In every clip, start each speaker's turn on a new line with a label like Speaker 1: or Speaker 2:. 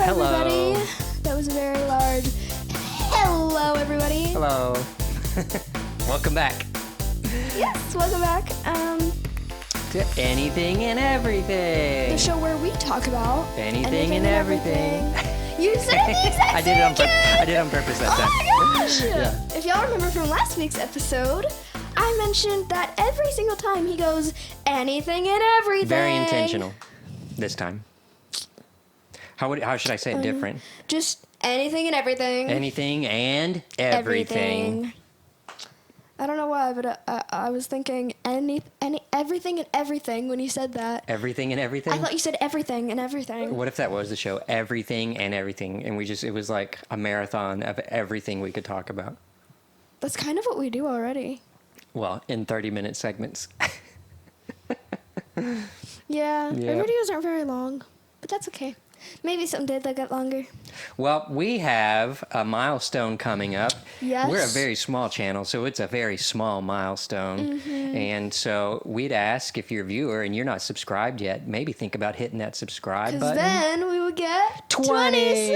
Speaker 1: Hello.
Speaker 2: Everybody. That was a very large hello, everybody.
Speaker 1: Hello. Welcome back
Speaker 2: Yes, welcome back.
Speaker 1: to Anything and Everything.
Speaker 2: The show where we talk about
Speaker 1: Anything and everything.
Speaker 2: You said the exact
Speaker 1: I did it on purpose. I did it on purpose that time.
Speaker 2: Oh my gosh!
Speaker 1: Yeah.
Speaker 2: If y'all remember from last week's episode, I mentioned that every single time he goes anything and everything.
Speaker 1: Very intentional this time. How should I say it different?
Speaker 2: Just anything and everything.
Speaker 1: Anything and everything.
Speaker 2: I don't know why, but I was thinking everything and everything when you said that.
Speaker 1: Everything and everything?
Speaker 2: I thought you said everything and everything.
Speaker 1: What if that was the show? Everything and everything. And it was like a marathon of everything we could talk about.
Speaker 2: That's kind of what we do already.
Speaker 1: Well, in 30-minute segments.
Speaker 2: Yeah, our
Speaker 1: Yeah.
Speaker 2: videos aren't very long, but that's okay. Maybe someday they'll get longer.
Speaker 1: Well, we have a milestone coming up.
Speaker 2: Yes.
Speaker 1: We're a very small channel, so it's a very small milestone.
Speaker 2: Mm-hmm.
Speaker 1: And so we'd ask if you're a viewer and you're not subscribed yet, maybe think about hitting that subscribe
Speaker 2: Because
Speaker 1: button.
Speaker 2: then we would get
Speaker 1: 20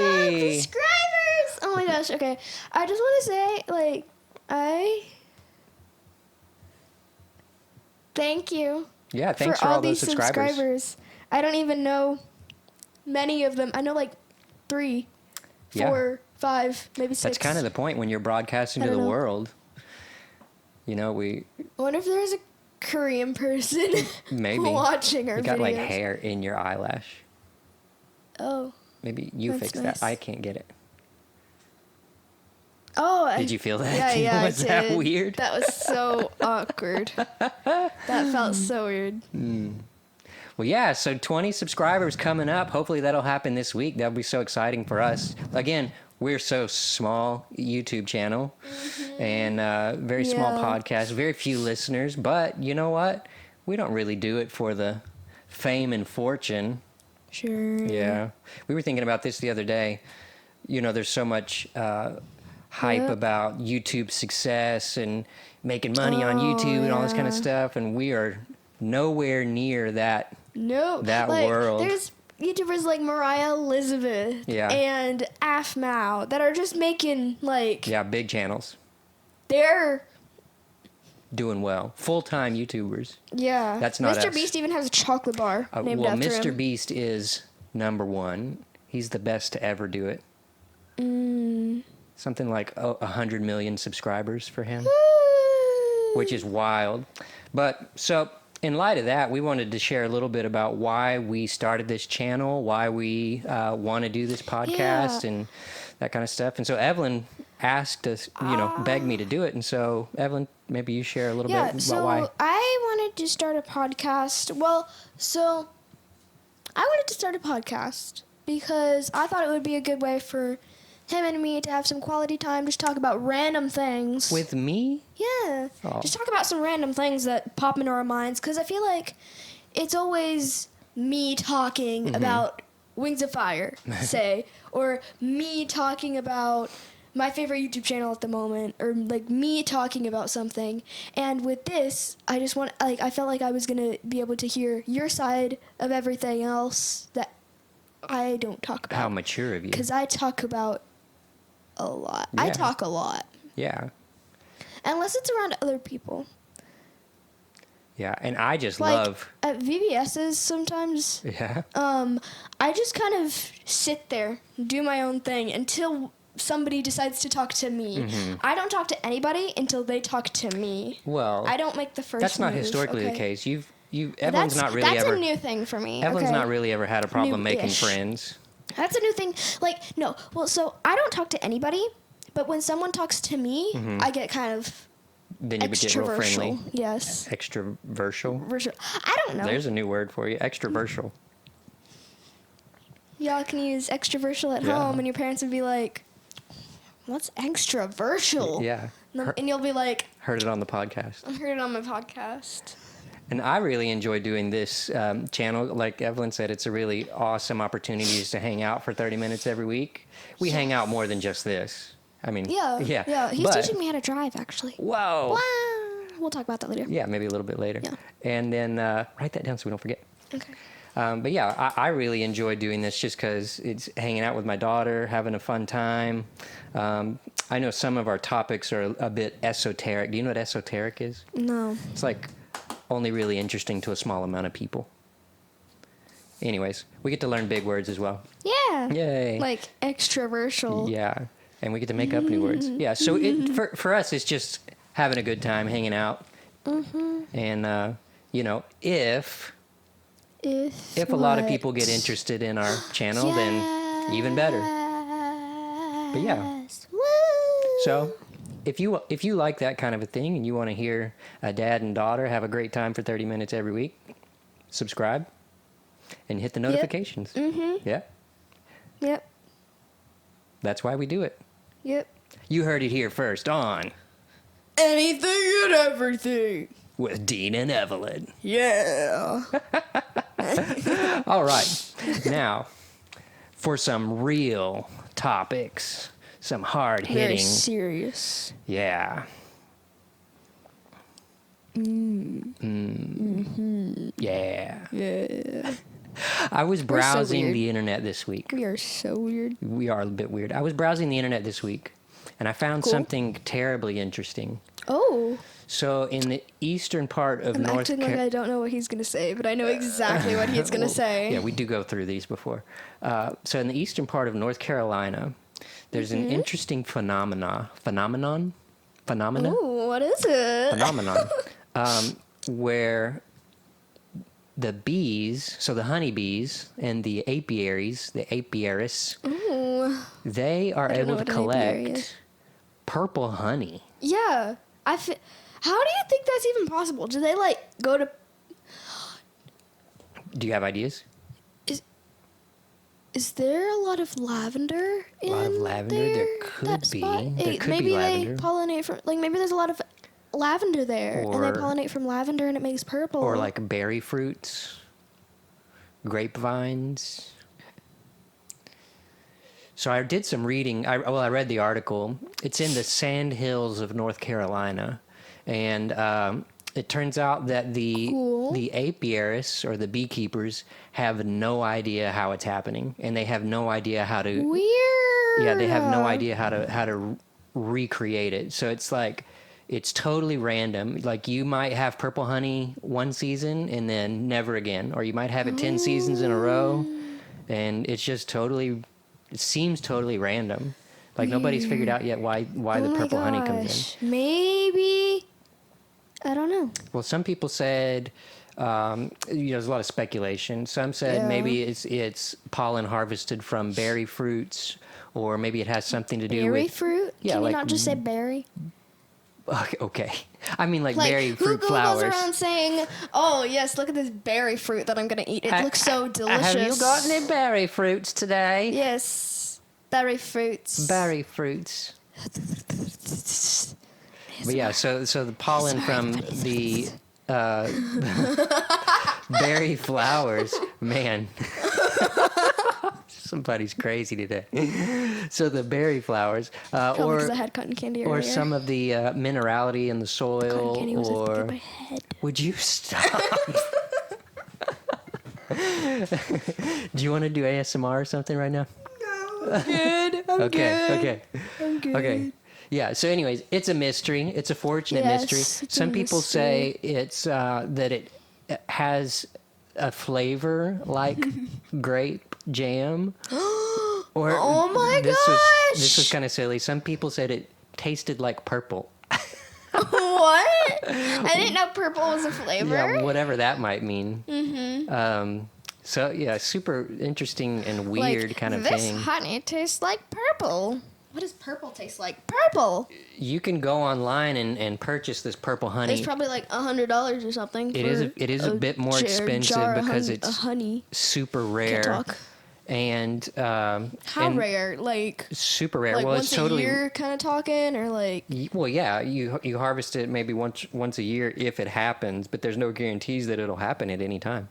Speaker 2: subscribers. Oh my gosh, okay. I just want to say, thank you.
Speaker 1: Yeah, thanks for
Speaker 2: all
Speaker 1: all those
Speaker 2: these
Speaker 1: subscribers.
Speaker 2: I don't even know many of them. I know 3,
Speaker 1: Yeah.
Speaker 2: 4, 5, maybe 6.
Speaker 1: That's kind of the point when you're broadcasting
Speaker 2: I
Speaker 1: to the
Speaker 2: don't know.
Speaker 1: world. You know,
Speaker 2: I wonder if there's a Korean person
Speaker 1: maybe
Speaker 2: watching our
Speaker 1: you got
Speaker 2: videos.
Speaker 1: hair in your eyelash.
Speaker 2: Oh.
Speaker 1: Maybe you
Speaker 2: That's
Speaker 1: fix
Speaker 2: nice.
Speaker 1: that. I can't get it.
Speaker 2: Oh.
Speaker 1: Did you feel that?
Speaker 2: Yeah,
Speaker 1: Was
Speaker 2: I
Speaker 1: that
Speaker 2: did.
Speaker 1: weird?
Speaker 2: That was so awkward. That felt so weird.
Speaker 1: Well, yeah, so 20 subscribers coming up. Hopefully that'll happen this week. That'll be so exciting for us. Again, we're so small YouTube channel and very small
Speaker 2: Yeah.
Speaker 1: podcast, very few listeners. But you know what? We don't really do it for the fame and fortune.
Speaker 2: Sure.
Speaker 1: Yeah. We were thinking about this the other day. You know, there's so much hype
Speaker 2: Yep.
Speaker 1: about YouTube success and making money on YouTube and all this kind of
Speaker 2: yeah.
Speaker 1: stuff. And we are nowhere near that.
Speaker 2: No.
Speaker 1: That world.
Speaker 2: There's YouTubers like Mariah Elizabeth
Speaker 1: Yeah.
Speaker 2: and Afmao that are just making
Speaker 1: Yeah, big channels.
Speaker 2: they're
Speaker 1: Doing well. Full-time YouTubers.
Speaker 2: yeah.
Speaker 1: That's not
Speaker 2: Mr.
Speaker 1: us.
Speaker 2: Beast even has a chocolate bar named
Speaker 1: Well,
Speaker 2: after
Speaker 1: Mr.
Speaker 2: him.
Speaker 1: Beast is number one. He's the best to ever do it. Something like 100 million subscribers for him, which is wild. But so in light of that, we wanted to share a little bit about why we started this channel, why we want to do this podcast,
Speaker 2: Yeah.
Speaker 1: and that kind of stuff. And so Evelyn asked us, begged me to do it. And so Evelyn, maybe you share a little bit about
Speaker 2: so
Speaker 1: why.
Speaker 2: I wanted to start a podcast. Well, so I wanted to start a podcast because I thought it would be a good way for him and me to have some quality time, just talk about random things.
Speaker 1: With me?
Speaker 2: Yeah.
Speaker 1: Oh.
Speaker 2: Just talk about some random things that pop into our minds because I feel like it's always me talking
Speaker 1: Mm-hmm.
Speaker 2: about Wings of Fire, say, or me talking about my favorite YouTube channel at the moment, or me talking about something. And with this, I just want I felt like I was gonna be able to hear your side of everything else that I don't talk about.
Speaker 1: How mature of you.
Speaker 2: Because I talk about a lot. I
Speaker 1: Yeah.
Speaker 2: talk a lot.
Speaker 1: Yeah.
Speaker 2: Unless it's around other people.
Speaker 1: Yeah. And I just
Speaker 2: Like
Speaker 1: love.
Speaker 2: at VBS's sometimes,
Speaker 1: Yeah.
Speaker 2: I just kind of sit there, do my own thing until somebody decides to talk to me.
Speaker 1: Mm-hmm.
Speaker 2: I don't talk to anybody until they talk to me.
Speaker 1: Well,
Speaker 2: I don't make the first
Speaker 1: that's not
Speaker 2: move,
Speaker 1: historically
Speaker 2: okay?
Speaker 1: the case. Evelyn's not really
Speaker 2: that's
Speaker 1: ever.
Speaker 2: a new thing for me.
Speaker 1: Evelyn's
Speaker 2: okay?
Speaker 1: not really ever had a problem making
Speaker 2: New-ish.
Speaker 1: friends.
Speaker 2: That's a new thing. No. Well, so I don't talk to anybody, but when someone talks to me, I get kind of
Speaker 1: Then you would get real friendly.
Speaker 2: extroversial. Yes.
Speaker 1: Extroversial.
Speaker 2: I don't know.
Speaker 1: There's a new word for you. Extroversial.
Speaker 2: Y'all can use extroversial at
Speaker 1: Yeah.
Speaker 2: home, and your parents would be like, "What's extroversial?"
Speaker 1: Yeah.
Speaker 2: And you'll be like,
Speaker 1: Heard it on the podcast.
Speaker 2: "I heard it on my podcast."
Speaker 1: And I really enjoy doing this channel. Like Evelyn said, it's a really awesome opportunity just to hang out for 30 minutes every week. We hang out more than just this. I mean,
Speaker 2: Yeah. He's
Speaker 1: but-
Speaker 2: teaching me how to drive, actually.
Speaker 1: Whoa.
Speaker 2: Wow. We'll talk about that later.
Speaker 1: Yeah, maybe a little bit later.
Speaker 2: Yeah.
Speaker 1: And then write that down so we don't forget.
Speaker 2: Okay.
Speaker 1: But yeah, I really enjoy doing this just because it's hanging out with my daughter, having a fun time. I know some of our topics are a bit esoteric. Do you know what esoteric is?
Speaker 2: No.
Speaker 1: It's like only really interesting to a small amount of people. Anyways, we get to learn big words as well.
Speaker 2: Yeah.
Speaker 1: Yay.
Speaker 2: Like extroversial.
Speaker 1: Yeah. And we get to make up new words. Yeah. So for us, it's just having a good time, hanging out. Mm-hmm. And, if a lot of people get interested in our channel, then even better. But yeah.
Speaker 2: Woo!
Speaker 1: So if you like that kind of a thing and you want to hear a dad and daughter have a great time for 30 minutes every week, subscribe and hit the notifications.
Speaker 2: Yep. Mm-hmm.
Speaker 1: Yeah.
Speaker 2: Yep.
Speaker 1: That's why we do it.
Speaker 2: Yep.
Speaker 1: You heard it here first on
Speaker 2: Anything and everything.
Speaker 1: with Dean and Evelyn.
Speaker 2: Yeah.
Speaker 1: All right. Now, for some real topics, some hard
Speaker 2: Very
Speaker 1: hitting.
Speaker 2: serious.
Speaker 1: Yeah. Yeah.
Speaker 2: Yeah.
Speaker 1: I was
Speaker 2: so
Speaker 1: browsing
Speaker 2: weird.
Speaker 1: the internet this week.
Speaker 2: We are so weird.
Speaker 1: We are a bit weird. I was browsing the internet this week, and I found
Speaker 2: Cool.
Speaker 1: something terribly interesting.
Speaker 2: Oh.
Speaker 1: So, in the eastern part of
Speaker 2: I'm
Speaker 1: North
Speaker 2: acting like I don't know what he's going to say, but I know exactly what he's going to say.
Speaker 1: Yeah, we do go through these before. So, in the eastern part of North Carolina, there's an interesting phenomenon,
Speaker 2: Ooh, what is it?
Speaker 1: where the bees, so the honeybees and the apiaries, the apiarists,
Speaker 2: Ooh.
Speaker 1: they are
Speaker 2: I don't know
Speaker 1: able to
Speaker 2: what an apiary
Speaker 1: collect
Speaker 2: is.
Speaker 1: purple honey.
Speaker 2: Yeah. How do you think that's even possible? Do they like go to?
Speaker 1: Do you have ideas?
Speaker 2: Is there a lot of lavender in
Speaker 1: A lot of lavender? There could
Speaker 2: that
Speaker 1: be.
Speaker 2: spot?
Speaker 1: There could
Speaker 2: maybe
Speaker 1: be lavender.
Speaker 2: they pollinate from maybe there's a lot of lavender there, and they
Speaker 1: Or-
Speaker 2: pollinate from lavender, and it makes purple.
Speaker 1: Or like berry fruits, grapevines. So I did some reading. I read the article. It's in the Sand Hills of North Carolina, and it turns out that the
Speaker 2: Cool.
Speaker 1: apiarists or the beekeepers have no idea how it's happening, and they have no idea how to.
Speaker 2: Weird.
Speaker 1: Yeah, they have no idea how to recreate it. So it's like it's totally random. Like you might have purple honey one season and then never again, or you might have it 10 seasons in a row, and it's just totally. It seems totally random. Like nobody's figured out yet why the
Speaker 2: Oh my
Speaker 1: purple honey comes in.
Speaker 2: gosh. Maybe. I don't know.
Speaker 1: Well, some people said. There's a lot of speculation. Some said
Speaker 2: Yeah.
Speaker 1: maybe it's pollen harvested from berry fruits, or maybe it has something to do
Speaker 2: Berry
Speaker 1: with
Speaker 2: fruit?
Speaker 1: Yeah,
Speaker 2: Can you
Speaker 1: like-
Speaker 2: not just say berry?
Speaker 1: Okay. I mean, like
Speaker 2: Like,
Speaker 1: berry
Speaker 2: who
Speaker 1: fruit
Speaker 2: goes
Speaker 1: flowers.
Speaker 2: around saying, "Oh yes, look at this berry fruit that I'm gonna eat. It looks so delicious."
Speaker 1: Have you got any berry fruits today?
Speaker 2: Yes, berry fruits.
Speaker 1: Berry fruits. But yeah, so the pollen from the berry flowers, man. Somebody's crazy today. So the berry flowers,
Speaker 2: Probably
Speaker 1: or
Speaker 2: because I had cotton candy
Speaker 1: or
Speaker 2: earlier.
Speaker 1: some of the minerality in the
Speaker 2: Cotton
Speaker 1: soil,
Speaker 2: candy was in
Speaker 1: or
Speaker 2: my head.
Speaker 1: would you stop? Do you want to do ASMR or something right now?
Speaker 2: I'm good. I'm
Speaker 1: Okay.
Speaker 2: I'm good.
Speaker 1: Okay. Yeah. So, anyways, it's a mystery. It's a fortunate
Speaker 2: Yes,
Speaker 1: mystery.
Speaker 2: it's a
Speaker 1: Some people
Speaker 2: mystery.
Speaker 1: say it's that it has a flavor like grape jam. Or
Speaker 2: Oh my
Speaker 1: This was
Speaker 2: gosh!
Speaker 1: kind of silly. Some people said it tasted like purple.
Speaker 2: What? I didn't know purple was a flavor.
Speaker 1: Yeah, whatever that might mean. Mm-hmm. So yeah, super interesting and weird
Speaker 2: like,
Speaker 1: kind of
Speaker 2: this
Speaker 1: thing.
Speaker 2: honey tastes like purple. What does purple taste like? Purple.
Speaker 1: You can go online and purchase this purple honey.
Speaker 2: It's probably like $100 or something.
Speaker 1: It is a bit more expensive because it's
Speaker 2: honey.
Speaker 1: super
Speaker 2: Can't
Speaker 1: rare.
Speaker 2: talk.
Speaker 1: And
Speaker 2: How
Speaker 1: and
Speaker 2: rare? Like
Speaker 1: super rare.
Speaker 2: like
Speaker 1: Well,
Speaker 2: once
Speaker 1: it's totally
Speaker 2: a year, kind of talking, or like
Speaker 1: well, yeah. You harvest it maybe once a year if it happens, but there's no guarantees that it'll happen at any time.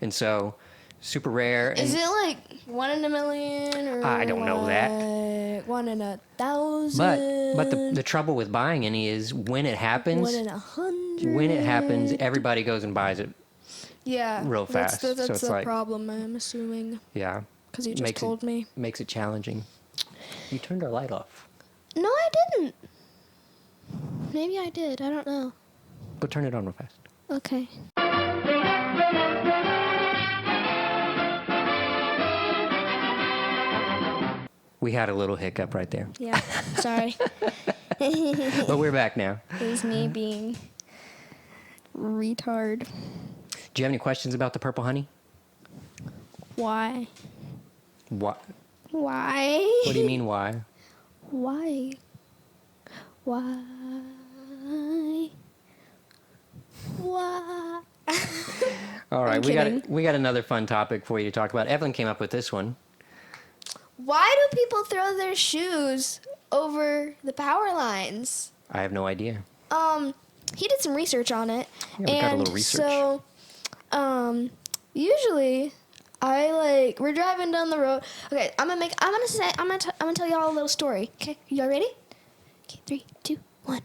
Speaker 1: And so, super rare.
Speaker 2: is
Speaker 1: and,
Speaker 2: it like 1 in a million or
Speaker 1: I don't know that.
Speaker 2: like 1 in 1,000?
Speaker 1: but the trouble with buying any is when it happens.
Speaker 2: 1 in 100.
Speaker 1: When it happens, everybody goes and buys it.
Speaker 2: Yeah.
Speaker 1: real fast.
Speaker 2: That's
Speaker 1: So it's
Speaker 2: the
Speaker 1: like,
Speaker 2: problem, I'm assuming.
Speaker 1: yeah.
Speaker 2: Because you just
Speaker 1: Makes
Speaker 2: told me.
Speaker 1: Makes it challenging. You turned our light off.
Speaker 2: No, I didn't. Maybe I did. I don't know.
Speaker 1: Go turn it on real fast.
Speaker 2: Okay.
Speaker 1: We had a little hiccup right there.
Speaker 2: Yeah. Sorry.
Speaker 1: But we're back now.
Speaker 2: It was me being retard.
Speaker 1: Do you have any questions about the purple honey?
Speaker 2: Why?
Speaker 1: What?
Speaker 2: Why?
Speaker 1: What do you mean, why?
Speaker 2: Why? Why? Why?
Speaker 1: All right,
Speaker 2: I'm
Speaker 1: we
Speaker 2: kidding.
Speaker 1: got another fun topic for you to talk about. Evelyn came up with this one.
Speaker 2: Why do people throw their shoes over the power lines?
Speaker 1: I have no idea.
Speaker 2: He did some research on it.
Speaker 1: Yeah, we got a little research.
Speaker 2: So, usually, we're driving down the road. Okay, I'm gonna tell y'all a little story. Okay, y'all ready? Okay, 3, 2, 1.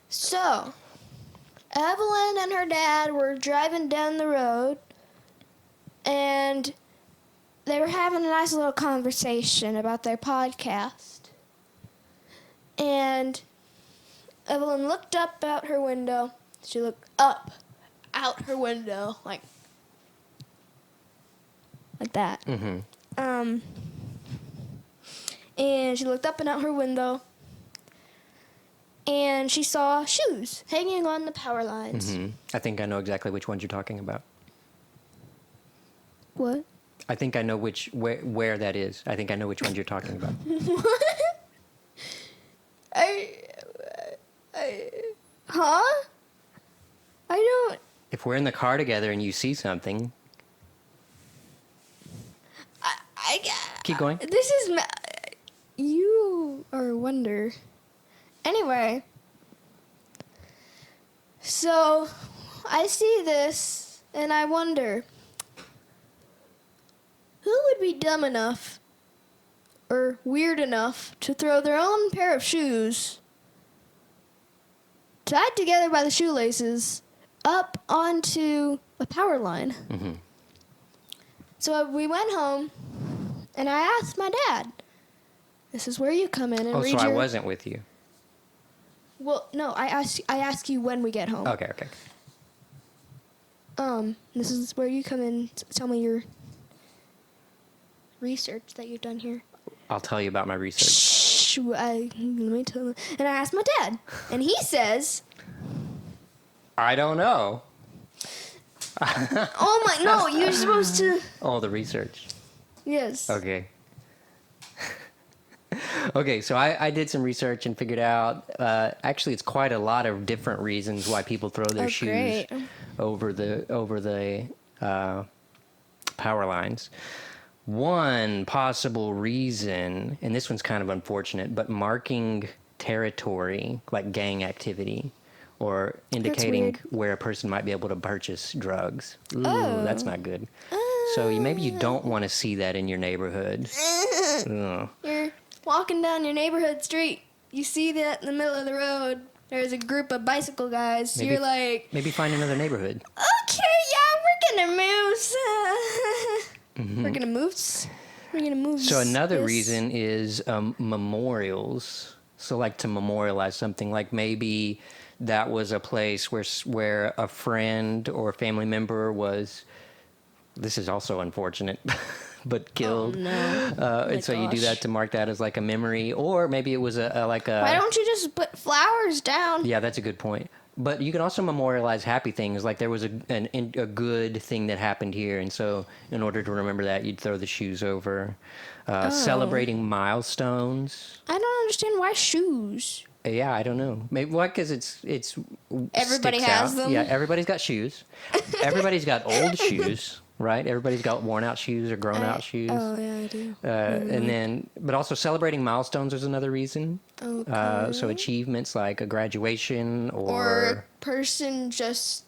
Speaker 2: So, Evelyn and her dad were driving down the road, and they were having a nice little conversation about their podcast. And Evelyn looked up out her window. She looked up out her window, like that.
Speaker 1: Mm-hmm.
Speaker 2: And she looked up and out her window, and she saw shoes hanging on the power lines.
Speaker 1: Mm-hmm. I think I know exactly which ones you're talking about.
Speaker 2: What?
Speaker 1: I think I know where that is. I think I know which ones you're talking about.
Speaker 2: What? Huh? I don't.
Speaker 1: If we're in the car together and you see something, keep going.
Speaker 2: This is. You are a wonder. Anyway. So, I see this and I wonder, who would be dumb enough or weird enough to throw their own pair of shoes tied together by the shoelaces up onto a power line?
Speaker 1: Mm-hmm.
Speaker 2: So we went home, and I asked my dad, this is where you come in and
Speaker 1: Oh,
Speaker 2: read
Speaker 1: so
Speaker 2: your...
Speaker 1: I wasn't with you.
Speaker 2: Well, no, I ask you when we get home.
Speaker 1: Okay.
Speaker 2: This is where you come in, tell me your research that you've done here.
Speaker 1: I'll tell you about my research.
Speaker 2: Shh, let me tell you. And I asked my dad, and he says,
Speaker 1: I don't know.
Speaker 2: oh my, no, you're supposed to...
Speaker 1: Oh, the research.
Speaker 2: Yes.
Speaker 1: Okay. Okay, so I did some research and figured out, actually it's quite a lot of different reasons why people throw their shoes
Speaker 2: great.
Speaker 1: over the power lines. One possible reason, and this one's kind of unfortunate, but marking territory, like gang activity, or indicating
Speaker 2: weird.
Speaker 1: where a person might be able to purchase drugs. Ooh,
Speaker 2: Oh.
Speaker 1: that's not good. So maybe you don't want to see that in your neighborhood. Ugh.
Speaker 2: You're walking down your neighborhood street. You see that in the middle of the road. There's a group of bicycle guys.
Speaker 1: Maybe-
Speaker 2: You're like,
Speaker 1: Maybe find another neighborhood.
Speaker 2: okay, yeah, we're gonna move.
Speaker 1: Mm-hmm.
Speaker 2: We're gonna move. We're gonna move.
Speaker 1: So another
Speaker 2: this.
Speaker 1: reason is memorials. So like to memorialize something, like maybe that was a place where a friend or a family member was. This is also unfortunate, but killed.
Speaker 2: Oh, no.
Speaker 1: And so you do that to mark that as like a memory, or maybe it was like a.
Speaker 2: Why don't you just put flowers down?
Speaker 1: Yeah, that's a good point. But you can also memorialize happy things, like there was a good thing that happened here, and so in order to remember that, you'd throw the shoes over. Celebrating milestones.
Speaker 2: I don't understand why shoes.
Speaker 1: Yeah, I don't know. Maybe why? Because it's
Speaker 2: Everybody
Speaker 1: sticks
Speaker 2: has
Speaker 1: out.
Speaker 2: them?
Speaker 1: Yeah, everybody's got shoes. Everybody's got old shoes, right? Everybody's got worn out shoes or grown out shoes.
Speaker 2: Oh yeah, I do.
Speaker 1: And then, but also celebrating milestones is another reason.
Speaker 2: Okay.
Speaker 1: So achievements like a graduation
Speaker 2: Or a person just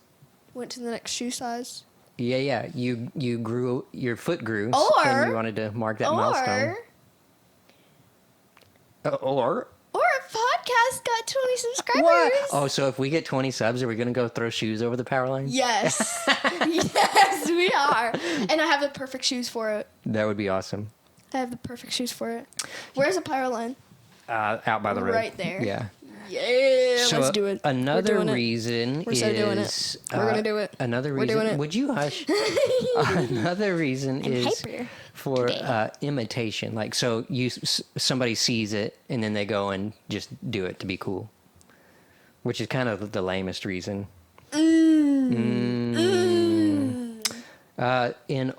Speaker 2: went to the next shoe size.
Speaker 1: Yeah. You grew, your foot grew,
Speaker 2: Or-
Speaker 1: and you wanted to mark that milestone.
Speaker 2: Or
Speaker 1: Or
Speaker 2: a podcast just got 20 subscribers.
Speaker 1: What? Oh, so if we get 20 subs, are we going to go throw shoes over the power line?
Speaker 2: Yes. Yes, we are. And I have the perfect shoes for it.
Speaker 1: That would be awesome.
Speaker 2: I have the perfect shoes for it. Where's the power line?
Speaker 1: Out by the road.
Speaker 2: Right there.
Speaker 1: Yeah.
Speaker 2: Yeah,
Speaker 1: So
Speaker 2: let's do it.
Speaker 1: Another
Speaker 2: We're doing
Speaker 1: reason
Speaker 2: We're so doing it. We're gonna do it.
Speaker 1: Another
Speaker 2: We're
Speaker 1: reason.
Speaker 2: doing it.
Speaker 1: Would you hush? Another reason
Speaker 2: I'm
Speaker 1: is
Speaker 2: hyper
Speaker 1: for
Speaker 2: today.
Speaker 1: imitation. Like, so somebody sees it and then they go and just do it to be cool, which is kind of the lamest reason. In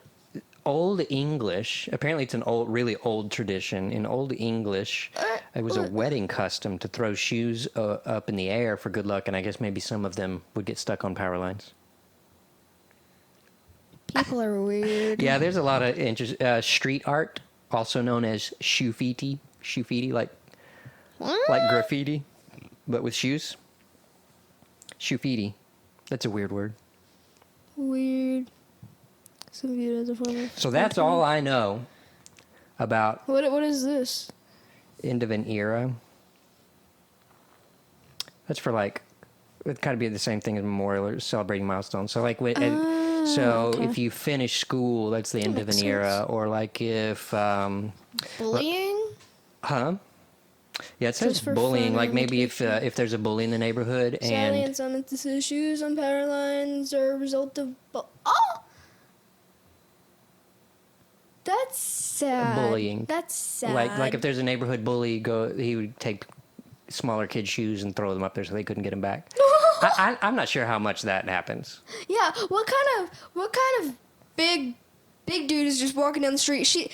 Speaker 1: Old English, apparently it's an really old tradition. In Old English, it was a wedding custom to throw shoes up in the air for good luck, and I guess maybe some of them would get stuck on power lines.
Speaker 2: People are weird.
Speaker 1: Yeah, there's a lot of street art, also known as shoofiti, like graffiti, but with shoes. Shoofiti, that's a weird word.
Speaker 2: Weird. Some of you as a former.
Speaker 1: So that's all I know about
Speaker 2: What is this?
Speaker 1: end of an era. That's for like, it kind of be the same thing as memorial or celebrating milestones. So like when,
Speaker 2: okay.
Speaker 1: if you finish school, that's the end of an
Speaker 2: makes
Speaker 1: era. Or like if,
Speaker 2: Bullying?
Speaker 1: huh? Yeah, it says
Speaker 2: Just for
Speaker 1: bullying.
Speaker 2: fun
Speaker 1: Like
Speaker 2: or
Speaker 1: maybe if there's a bully in the neighborhood
Speaker 2: Sadly, in
Speaker 1: and
Speaker 2: some instances, shoes on power lines are a result of. Oh! That's sad.
Speaker 1: Bullying.
Speaker 2: That's sad.
Speaker 1: like if there's a neighborhood bully, he would take smaller kids' shoes and throw them up there so they couldn't get them back. I'm not sure how much that happens.
Speaker 2: Yeah, what kind of big dude is just walking down the street? He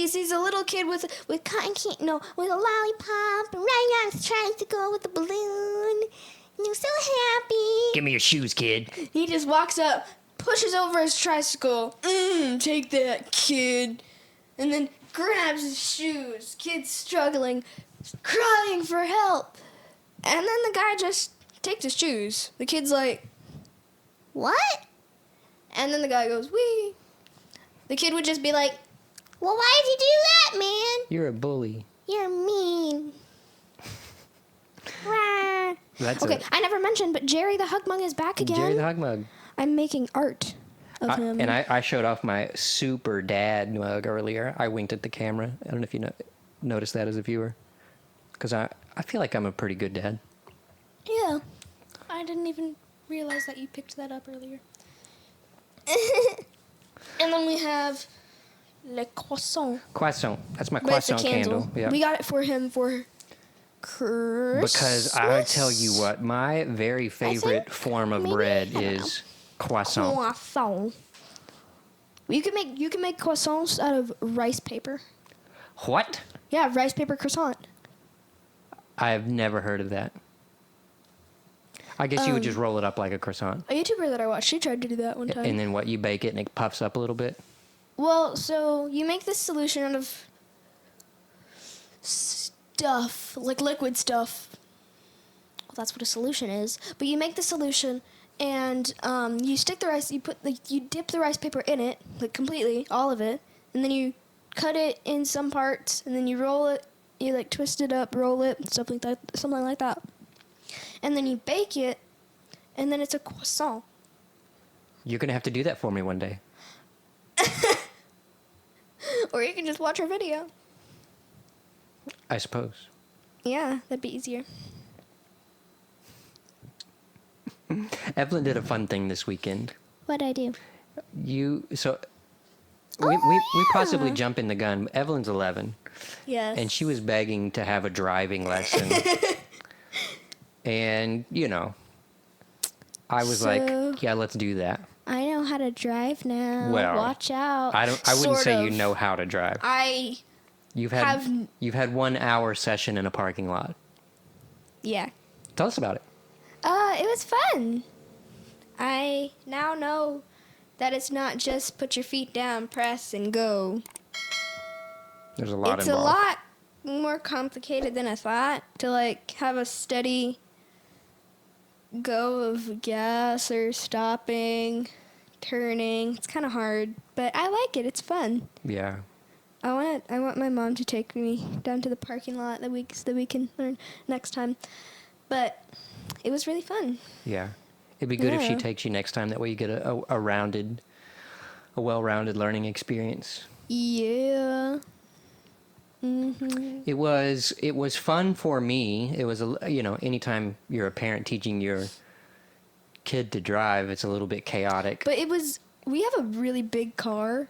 Speaker 2: sees a little kid with cotton candy, no, with a lollipop, and right now he's trying to go with the balloon. And he's so happy.
Speaker 1: Give me your shoes, kid.
Speaker 2: He just walks up, pushes over his tricycle. Take that, kid. And then grabs his shoes. Kid's struggling, crying for help. And then the guy just takes his shoes. The kid's like, what? And then the guy goes, wee. The kid would just be like, well, why'd you do that, man?
Speaker 1: You're a bully.
Speaker 2: You're mean. Rah.
Speaker 1: That's
Speaker 2: Okay, I never mentioned, but Jerry the Hugmug is back again.
Speaker 1: Jerry the Hug Mug.
Speaker 2: I'm making art of him.
Speaker 1: And I showed off my super dad mug earlier. I winked at the camera. I don't know if you noticed that as a viewer. Because I feel like I'm a pretty good dad.
Speaker 2: Yeah. I didn't even realize that you picked that up earlier. And then we have Le Croissant.
Speaker 1: Croissant. That's my
Speaker 2: But it's a
Speaker 1: croissant candle. Yeah.
Speaker 2: We got it for him for Christmas.
Speaker 1: Because I tell you what, my very favorite form of
Speaker 2: maybe,
Speaker 1: bread
Speaker 2: I don't
Speaker 1: is croissant.
Speaker 2: Croissant. You can make croissants out of rice paper.
Speaker 1: What?
Speaker 2: Yeah, rice paper croissant.
Speaker 1: I've never heard of that. I guess you would just roll it up like a croissant.
Speaker 2: A YouTuber that I watched, she tried to do that one time.
Speaker 1: And then what, you bake it and it puffs up a little bit?
Speaker 2: Well, so you make this solution out of stuff, like liquid stuff. Well, that's what a solution is. But you make the solution, and you stick the rice. You dip the rice paper in it, like completely, all of it, and then you cut it in some parts, and then you roll it. You like twist it up, roll it, something like that. And then you bake it, and then it's a croissant.
Speaker 1: You're going to have to do that for me one day.
Speaker 2: Or you can just watch our video.
Speaker 1: I suppose.
Speaker 2: Yeah, that'd be easier.
Speaker 1: Evelyn did a fun thing this weekend.
Speaker 2: What'd I do?
Speaker 1: We possibly jump in the gun. Evelyn's 11.
Speaker 2: Yes.
Speaker 1: And she was begging to have a driving lesson. And, I was like, yeah, let's do that.
Speaker 2: I know how to drive now.
Speaker 1: Well,
Speaker 2: watch out.
Speaker 1: I wouldn't say you
Speaker 2: Sort of.
Speaker 1: know how to drive. You've had 1 hour session in a parking lot.
Speaker 2: Yeah.
Speaker 1: Tell us about it.
Speaker 2: It was fun. I now know that it's not just put your feet down, press, and go.
Speaker 1: There's a lot
Speaker 2: It's
Speaker 1: involved.
Speaker 2: a lot more complicated than I thought to have a steady go of gas or stopping, turning. It's kind of hard, but I like it. It's fun.
Speaker 1: Yeah.
Speaker 2: I want my mom to take me down to the parking lot so that we can learn next time. But it was really fun.
Speaker 1: Yeah. It'd be good if she
Speaker 2: Yeah.
Speaker 1: takes you next time. That way you get a well-rounded learning experience.
Speaker 2: Yeah. Mm-hmm.
Speaker 1: It was fun for me. It was anytime you're a parent teaching your kid to drive, it's a little bit chaotic.
Speaker 2: But we have a really big car.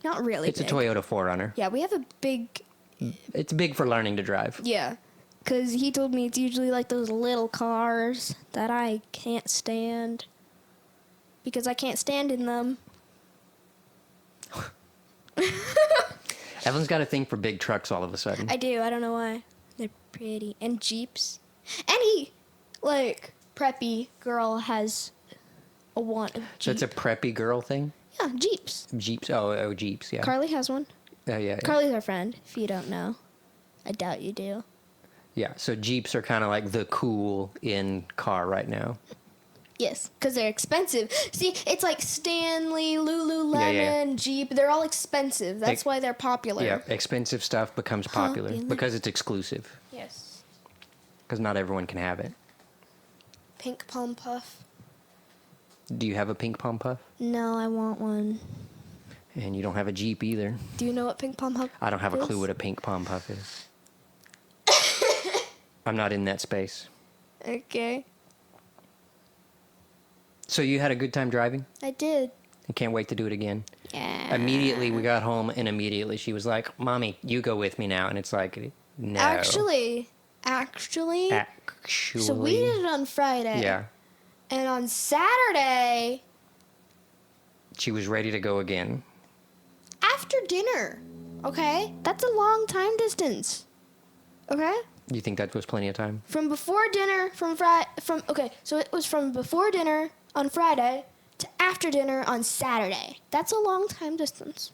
Speaker 2: Not really
Speaker 1: It's
Speaker 2: big.
Speaker 1: a Toyota 4Runner.
Speaker 2: Yeah, we have a big...
Speaker 1: It's big for learning to drive.
Speaker 2: Yeah. Because he told me it's usually like those little cars that I can't stand. Because I can't stand in them.
Speaker 1: Evelyn's got a thing for big trucks all of a sudden.
Speaker 2: I do. I don't know why. They're pretty. And Jeeps. And preppy girl has a want of Jeep.
Speaker 1: So it's a preppy girl thing?
Speaker 2: Yeah, Jeeps.
Speaker 1: Jeeps. Oh, Jeeps, yeah.
Speaker 2: Carly has one.
Speaker 1: Yeah.
Speaker 2: Carly's our friend, if you don't know. I doubt you do.
Speaker 1: Yeah, so Jeeps are kind of like the cool in car right now.
Speaker 2: Yes, because they're expensive. See, it's like Stanley, Lululemon,
Speaker 1: Yeah.
Speaker 2: Jeep. They're all expensive. That's why they're popular.
Speaker 1: Yeah, expensive stuff becomes popular because it's exclusive.
Speaker 2: Yes.
Speaker 1: Because not everyone can have it.
Speaker 2: Pink Palm Puff.
Speaker 1: Do you have a pink Palm Puff?
Speaker 2: No, I want one.
Speaker 1: And you don't have a Jeep either.
Speaker 2: Do you know what Pink Palm Puff
Speaker 1: I don't have a
Speaker 2: is?
Speaker 1: clue what a pink Palm Puff is. I'm not in that space.
Speaker 2: Okay.
Speaker 1: So you had a good time driving?
Speaker 2: I did.
Speaker 1: I can't wait to do it again.
Speaker 2: Yeah.
Speaker 1: Immediately we got home and immediately she was like, Mommy, you go with me now. And it's like, no.
Speaker 2: Actually. So we did it on Friday.
Speaker 1: Yeah.
Speaker 2: And on Saturday,
Speaker 1: She was ready to go again.
Speaker 2: after dinner. Okay? That's a long time distance. Okay?
Speaker 1: You think that was plenty of time?
Speaker 2: From before dinner, so it was from before dinner on Friday to after dinner on Saturday. That's a long time distance.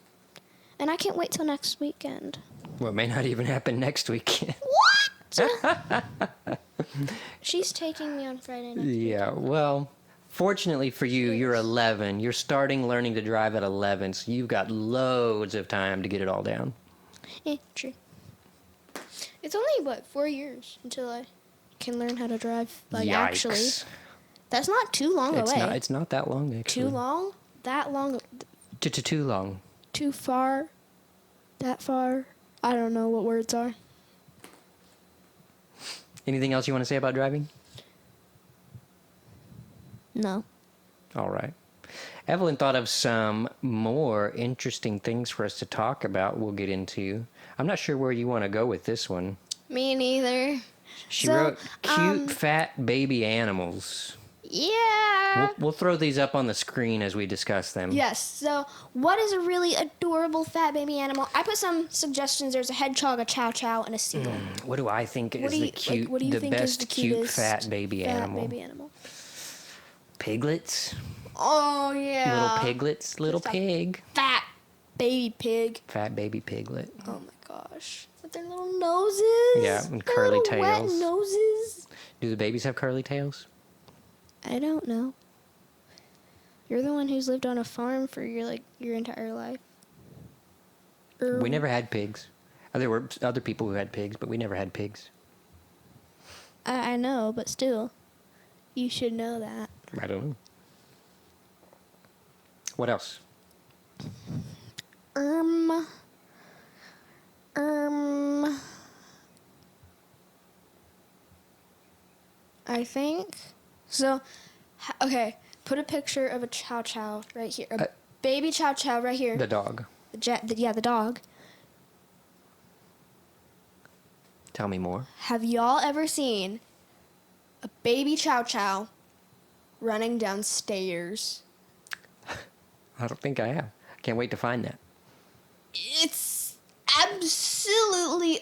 Speaker 2: And I can't wait till next weekend.
Speaker 1: Well, it may not even happen next week.
Speaker 2: What? She's taking me on Friday night.
Speaker 1: Yeah, well, fortunately for you, you're 11. You're starting learning to drive at 11, so you've got loads of time to get it all down.
Speaker 2: True. It's only, 4 years until I can learn how to drive. Actually.
Speaker 1: Yikes.
Speaker 2: That's not too long away.
Speaker 1: It's not that long, actually.
Speaker 2: Too long? That long?
Speaker 1: Too long.
Speaker 2: Too far? That far? I don't know what words are.
Speaker 1: Anything else you want to say about driving?
Speaker 2: No.
Speaker 1: All right. Evelyn thought of some more interesting things for us to talk about. We'll get into. I'm not sure where you want to go with this one.
Speaker 2: Me neither.
Speaker 1: She
Speaker 2: So,
Speaker 1: wrote cute, fat baby animals.
Speaker 2: Yeah.
Speaker 1: We'll throw these up on the screen as we discuss them.
Speaker 2: Yes. So, what is a really adorable fat baby animal? I put some suggestions. There's a hedgehog, a chow chow, and a seagull.
Speaker 1: What do I think is
Speaker 2: What do you
Speaker 1: the cute,
Speaker 2: what do you
Speaker 1: the
Speaker 2: think is
Speaker 1: best
Speaker 2: the
Speaker 1: cute
Speaker 2: cutest
Speaker 1: fat baby animal?
Speaker 2: Baby animal.
Speaker 1: Piglets,
Speaker 2: Oh yeah.
Speaker 1: little piglets, little
Speaker 2: Just a
Speaker 1: pig,
Speaker 2: Fat baby pig.
Speaker 1: fat baby piglet.
Speaker 2: Oh my gosh. With their little noses.
Speaker 1: Yeah, and
Speaker 2: Their
Speaker 1: curly
Speaker 2: little
Speaker 1: tails.
Speaker 2: Wet noses.
Speaker 1: Do the babies have curly tails?
Speaker 2: I don't know. You're the one who's lived on a farm for your entire life.
Speaker 1: We never had pigs. There were other people who had pigs, but we never had pigs.
Speaker 2: I know, but still, you should know that.
Speaker 1: I don't know. What else?
Speaker 2: I think so. Okay, put a picture of a chow chow right here. A baby chow chow right here.
Speaker 1: The dog.
Speaker 2: The dog.
Speaker 1: Tell me more.
Speaker 2: Have y'all ever seen a baby chow chow running downstairs?
Speaker 1: I don't think I have. I can't wait to find that.
Speaker 2: It's absolutely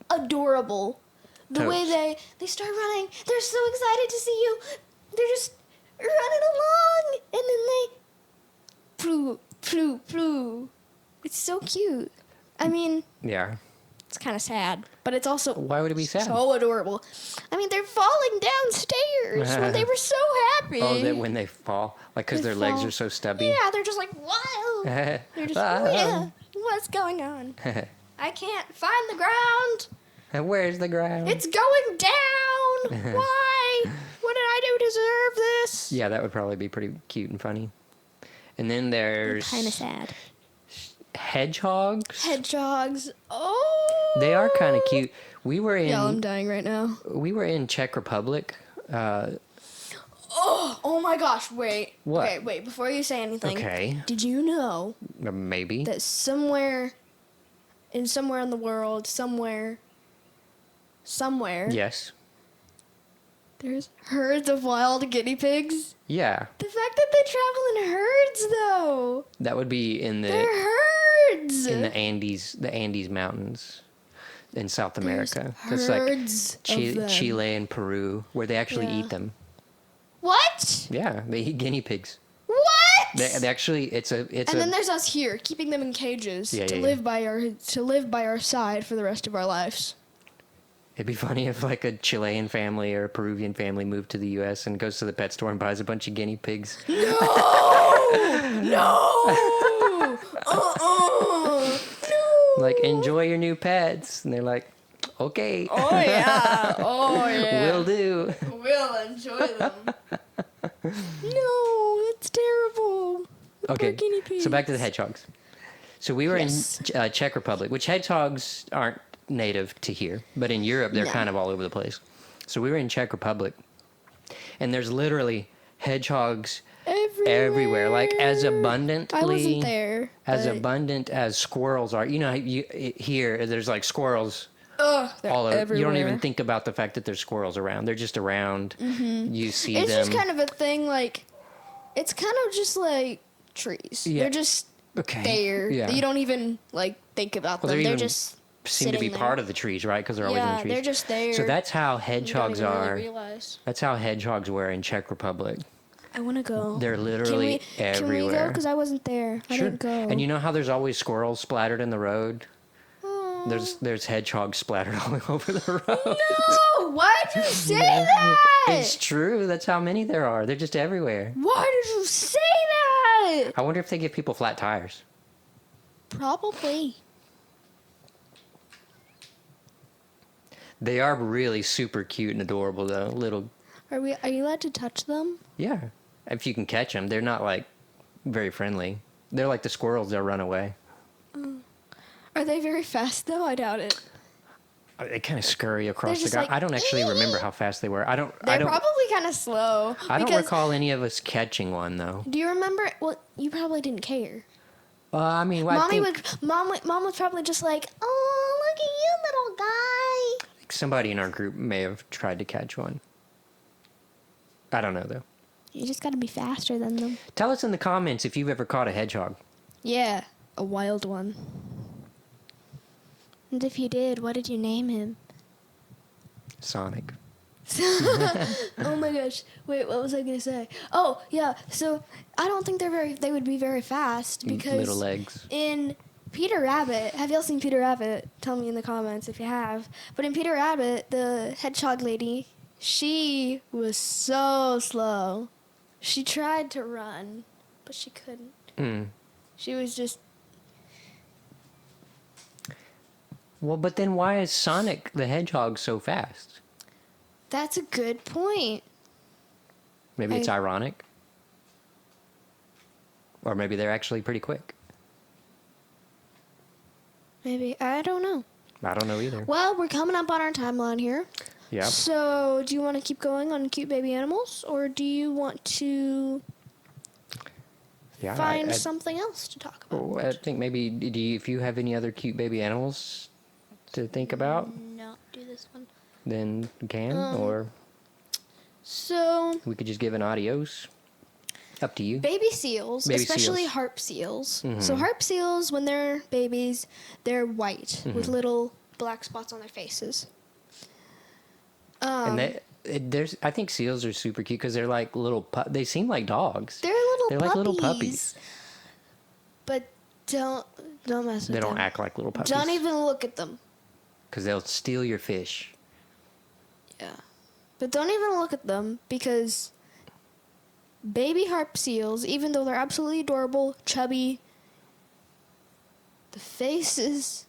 Speaker 2: adorable. The way they start running, they're so excited to see you. They're just running along, and then they ploo. It's so cute. I mean,
Speaker 1: Yeah.
Speaker 2: it's kind of sad, but it's also
Speaker 1: Why would it be sad?
Speaker 2: so adorable. I mean, they're falling downstairs when they were so happy.
Speaker 1: Oh, that when they fall, like because
Speaker 2: They
Speaker 1: their legs
Speaker 2: fall.
Speaker 1: are so stubby.
Speaker 2: Yeah, they're just like, wow. They're just, oh, yeah. What's going on? I can't find the ground.
Speaker 1: And where's the ground?
Speaker 2: It's going down. Why? What did I do to deserve this?
Speaker 1: Yeah, that would probably be pretty cute and funny. And then there's
Speaker 2: Kind of sad.
Speaker 1: hedgehogs.
Speaker 2: Hedgehogs. Oh.
Speaker 1: They are kind of cute. We were in.
Speaker 2: Yeah, I'm dying right now.
Speaker 1: We were in Czech Republic.
Speaker 2: Oh my gosh, wait.
Speaker 1: What?
Speaker 2: Okay, wait, before you say anything.
Speaker 1: Okay.
Speaker 2: Did you know
Speaker 1: Maybe.
Speaker 2: that somewhere in the world, somewhere,
Speaker 1: Yes.
Speaker 2: there's herds of wild guinea pigs?
Speaker 1: Yeah.
Speaker 2: The fact that they travel in herds, though.
Speaker 1: That would be in
Speaker 2: They're
Speaker 1: the
Speaker 2: herds.
Speaker 1: the Andes Mountains in South America.
Speaker 2: There's herds of them.
Speaker 1: Chile and Peru, where they actually
Speaker 2: Yeah.
Speaker 1: eat them.
Speaker 2: What?
Speaker 1: Yeah, they eat guinea pigs.
Speaker 2: What?
Speaker 1: They actually, it's
Speaker 2: and then there's us here, keeping them in cages
Speaker 1: Yeah,
Speaker 2: to
Speaker 1: yeah,
Speaker 2: live by our side for the rest of our lives.
Speaker 1: It'd be funny if like a Chilean family or a Peruvian family moved to the U.S. and goes to the pet store and buys a bunch of guinea pigs.
Speaker 2: No! No! No!
Speaker 1: Like, enjoy your new pets, and they're like, okay,
Speaker 2: Oh yeah! Oh yeah!
Speaker 1: will do.
Speaker 2: We'll enjoy them. No, that's terrible. The poor
Speaker 1: Okay,
Speaker 2: guinea pigs.
Speaker 1: so back to the hedgehogs. So we were
Speaker 2: Yes.
Speaker 1: in Czech Republic, which hedgehogs aren't native to here, but in Europe they're
Speaker 2: No.
Speaker 1: kind of all over the place. So we were in Czech Republic, and there's literally hedgehogs everywhere, like as abundantly.
Speaker 2: I wasn't there.
Speaker 1: As
Speaker 2: but-
Speaker 1: abundant as squirrels are. You know, here there's like squirrels
Speaker 2: they're
Speaker 1: all over.
Speaker 2: everywhere.
Speaker 1: You don't even think about the fact that there's squirrels around. They're just around. You see
Speaker 2: It's
Speaker 1: them.
Speaker 2: just kind of a thing, like, it's kind of just like trees.
Speaker 1: Yeah.
Speaker 2: They're just
Speaker 1: Okay.
Speaker 2: there.
Speaker 1: Yeah.
Speaker 2: You don't even, like, think about
Speaker 1: Well,
Speaker 2: them.
Speaker 1: they're
Speaker 2: They're
Speaker 1: even
Speaker 2: just
Speaker 1: seem to be
Speaker 2: sitting
Speaker 1: part
Speaker 2: there.
Speaker 1: of the trees, right? Because they're always in the
Speaker 2: Yeah,
Speaker 1: trees.
Speaker 2: they're just there.
Speaker 1: So that's how
Speaker 2: You don't
Speaker 1: hedgehogs
Speaker 2: even
Speaker 1: are.
Speaker 2: really realize.
Speaker 1: That's how hedgehogs were in Czech Republic.
Speaker 2: I want to go.
Speaker 1: They're literally
Speaker 2: Can we go?
Speaker 1: everywhere.
Speaker 2: Because I wasn't there. I didn't go.
Speaker 1: And you know how there's always squirrels splattered in the road?
Speaker 2: Aw.
Speaker 1: There's hedgehogs splattered all over the road.
Speaker 2: No! Why'd you say that?
Speaker 1: It's true. That's how many there are. They're just everywhere.
Speaker 2: Why did you say that?
Speaker 1: I wonder if they give people flat tires.
Speaker 2: Probably.
Speaker 1: They are really super cute and adorable, though. Little,
Speaker 2: Are you allowed to touch them?
Speaker 1: yeah. If you can catch them, they're not like very friendly. They're like the squirrels. They'll run away.
Speaker 2: Are they very fast though? I doubt it.
Speaker 1: They kind of scurry across the
Speaker 2: just
Speaker 1: ground.
Speaker 2: like,
Speaker 1: I don't actually remember how fast they were. I don't.
Speaker 2: They're probably kind of slow.
Speaker 1: I don't
Speaker 2: because-
Speaker 1: recall any of us catching one though.
Speaker 2: Do you remember? Well, you probably didn't care.
Speaker 1: I mean, I think
Speaker 2: Mom was probably just like, oh, look at you, little guy.
Speaker 1: somebody in our group may have tried to catch one. I don't know though.
Speaker 2: You just gotta be faster than them.
Speaker 1: Tell us in the comments if you've ever caught a hedgehog.
Speaker 2: Yeah, a wild one. And if you did, what did you name him?
Speaker 1: Sonic.
Speaker 2: Oh my gosh. Wait, what was I gonna say? Oh, yeah. So I don't think they would be very fast because
Speaker 1: Little legs.
Speaker 2: in Peter Rabbit, have y'all seen Peter Rabbit? Tell me in the comments if you have. But in Peter Rabbit, the hedgehog lady, she was so slow. She tried to run, but she couldn't.
Speaker 1: Mm.
Speaker 2: She was just
Speaker 1: Well, but then why is Sonic the Hedgehog so fast?
Speaker 2: That's a good point.
Speaker 1: Maybe it's ironic. Or maybe they're actually pretty quick.
Speaker 2: Maybe. I don't know.
Speaker 1: I don't know either.
Speaker 2: Well, we're coming up on our timeline here.
Speaker 1: Yeah.
Speaker 2: So, do you want to keep going on cute baby animals, or do you want to
Speaker 1: Yeah.
Speaker 2: find something else to talk about?
Speaker 1: Oh, I think maybe if you have any other cute baby animals to think about,
Speaker 2: No, do this one.
Speaker 1: then you can, or
Speaker 2: So,
Speaker 1: we could just give an adios. Up to you.
Speaker 2: baby seals,
Speaker 1: Baby
Speaker 2: especially
Speaker 1: seals.
Speaker 2: harp seals.
Speaker 1: Mhm.
Speaker 2: So, harp seals, when they're babies, they're white with
Speaker 1: Mm-hmm.
Speaker 2: little black spots on their faces.
Speaker 1: And I think seals are super cute because they're like little. They seem like dogs.
Speaker 2: They're little
Speaker 1: They're
Speaker 2: puppies.
Speaker 1: like little puppies.
Speaker 2: But don't mess with them.
Speaker 1: They don't act like little puppies.
Speaker 2: Don't even look at them.
Speaker 1: Because they'll steal your fish.
Speaker 2: Yeah. But don't even look at them because baby harp seals, even though they're absolutely adorable, chubby, The faces.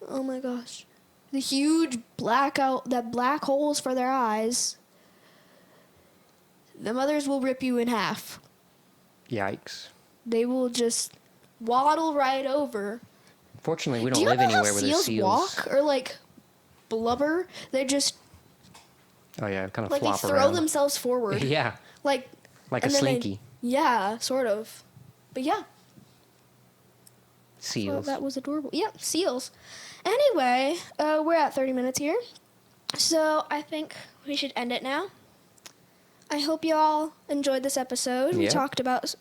Speaker 2: Oh my gosh. The huge black holes for their eyes. The mothers will rip you in half.
Speaker 1: Yikes.
Speaker 2: They will just waddle right over.
Speaker 1: Fortunately, we
Speaker 2: Do
Speaker 1: don't
Speaker 2: you
Speaker 1: live
Speaker 2: know how
Speaker 1: anywhere where there's
Speaker 2: seals
Speaker 1: seals.
Speaker 2: walk or like blubber? They just
Speaker 1: Oh yeah, kind of
Speaker 2: like they
Speaker 1: flop
Speaker 2: throw
Speaker 1: around.
Speaker 2: themselves forward.
Speaker 1: Yeah,
Speaker 2: Like
Speaker 1: like a
Speaker 2: and then
Speaker 1: slinky.
Speaker 2: yeah, sort of. But yeah, so
Speaker 1: Seals.
Speaker 2: that was adorable. Yeah, seals. Anyway, we're at 30 minutes here. So I think we should end it now. I hope you all enjoyed this episode. We
Speaker 1: Yeah.
Speaker 2: talked about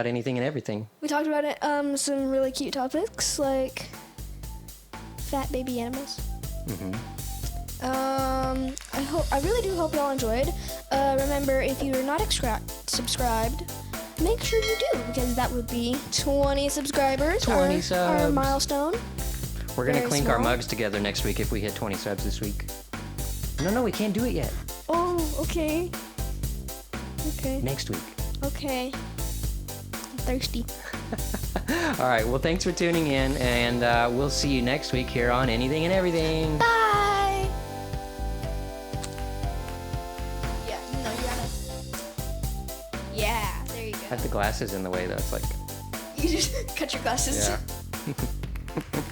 Speaker 1: anything and everything.
Speaker 2: it, some really cute topics like fat baby animals. I really do hope y'all enjoyed. Remember, if you're not subscribed, make sure you do, because that would be 20 subscribers.
Speaker 1: 20
Speaker 2: our
Speaker 1: subs.
Speaker 2: milestone.
Speaker 1: We're gonna
Speaker 2: Very
Speaker 1: clink our
Speaker 2: small.
Speaker 1: mugs together next week if we hit 20 subs this week. No, we can't do it yet.
Speaker 2: Oh, okay. Okay.
Speaker 1: Next week.
Speaker 2: Okay. I'm thirsty.
Speaker 1: All right. Well, thanks for tuning in, and we'll see you next week here on Anything and Everything.
Speaker 2: Bye. Yeah, no, you gotta. Yeah, there you
Speaker 1: I
Speaker 2: go.
Speaker 1: have the glasses in the way, though. It's like,
Speaker 2: You just cut your glasses.
Speaker 1: yeah.